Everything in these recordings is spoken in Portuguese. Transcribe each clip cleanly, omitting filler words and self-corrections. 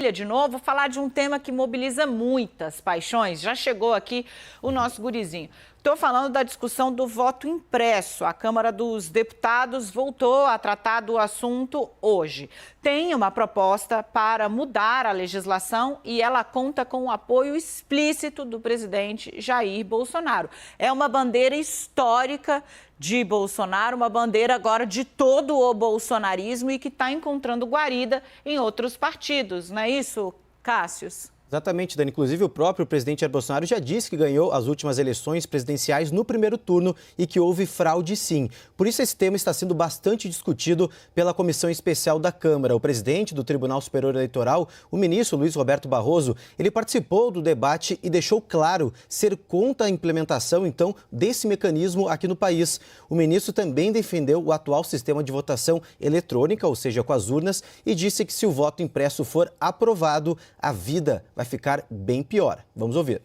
De novo, falar de um tema que mobiliza muitas paixões. Já chegou aqui o nosso gurizinho. Estou falando da discussão do voto impresso. A Câmara dos Deputados voltou a tratar do assunto hoje. Tem uma proposta para mudar a legislação e ela conta com o apoio explícito do presidente Jair Bolsonaro. É uma bandeira histórica de Bolsonaro, uma bandeira agora de todo o bolsonarismo e que está encontrando guarida em outros partidos, não é isso, Cássius? Exatamente, Dani. Inclusive, o próprio presidente Jair Bolsonaro já disse que ganhou as últimas eleições presidenciais no primeiro turno e que houve fraude, sim. Por isso, esse tema está sendo bastante discutido pela Comissão Especial da Câmara. O presidente do Tribunal Superior Eleitoral, o ministro Luiz Roberto Barroso, ele participou do debate e deixou claro ser contra a implementação, então, desse mecanismo aqui no país. O ministro também defendeu o atual sistema de votação eletrônica, ou seja, com as urnas, e disse que se o voto impresso for aprovado, a vida vai ficar bem pior. Vamos ouvir.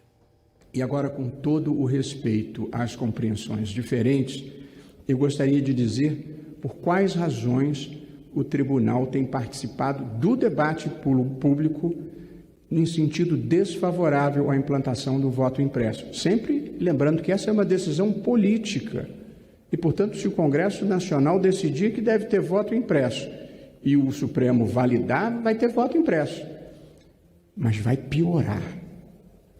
E agora, com todo o respeito às compreensões diferentes, eu gostaria de dizer por quais razões o tribunal tem participado do debate público em sentido desfavorável à implantação do voto impresso. Sempre lembrando que essa é uma decisão política e, portanto, se o Congresso Nacional decidir que deve ter voto impresso e o Supremo validar, vai ter voto impresso. Mas vai piorar.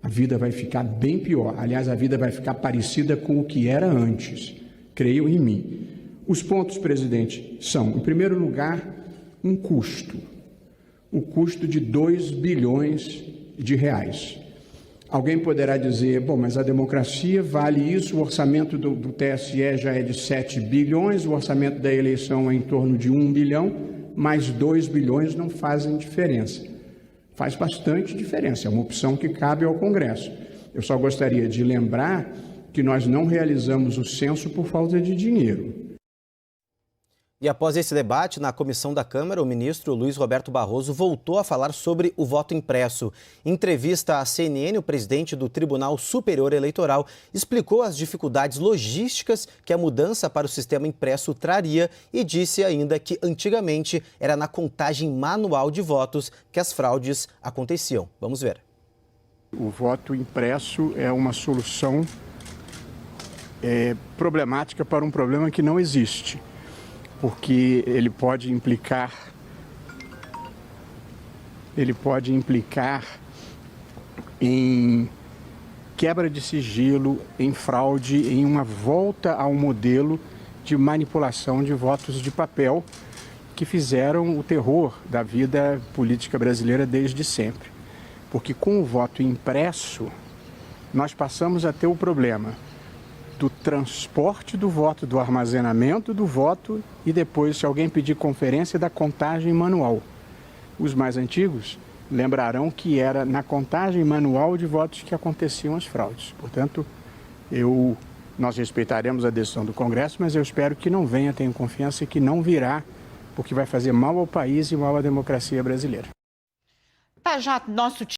A vida vai ficar bem pior. Aliás, a vida vai ficar parecida com o que era antes. Creio em mim. Os pontos, presidente, são, em primeiro lugar, um custo. O custo de 2 bilhões de reais. Alguém poderá dizer, bom, mas a democracia vale isso, o orçamento do TSE já é de 7 bilhões, o orçamento da eleição é em torno de 1 bilhão, mas 2 bilhões não fazem diferença. Faz bastante diferença, é uma opção que cabe ao Congresso. Eu só gostaria de lembrar que nós não realizamos o censo por falta de dinheiro. E após esse debate, na comissão da Câmara, o ministro Luiz Roberto Barroso voltou a falar sobre o voto impresso. Em entrevista à CNN, o presidente do Tribunal Superior Eleitoral explicou as dificuldades logísticas que a mudança para o sistema impresso traria e disse ainda que antigamente era na contagem manual de votos que as fraudes aconteciam. Vamos ver. O voto impresso é uma solução problemática para um problema que não existe. Porque ele pode implicar em quebra de sigilo, em fraude, em uma volta ao modelo de manipulação de votos de papel que fizeram o terror da vida política brasileira desde sempre. Porque com o voto impresso, nós passamos a ter o problema do transporte do voto, do armazenamento do voto e depois, se alguém pedir conferência, da contagem manual. Os mais antigos lembrarão que era na contagem manual de votos que aconteciam as fraudes. Portanto, nós respeitaremos a decisão do Congresso, mas eu espero que não venha, tenho confiança que não virá, porque vai fazer mal ao país e mal à democracia brasileira. Tá já nosso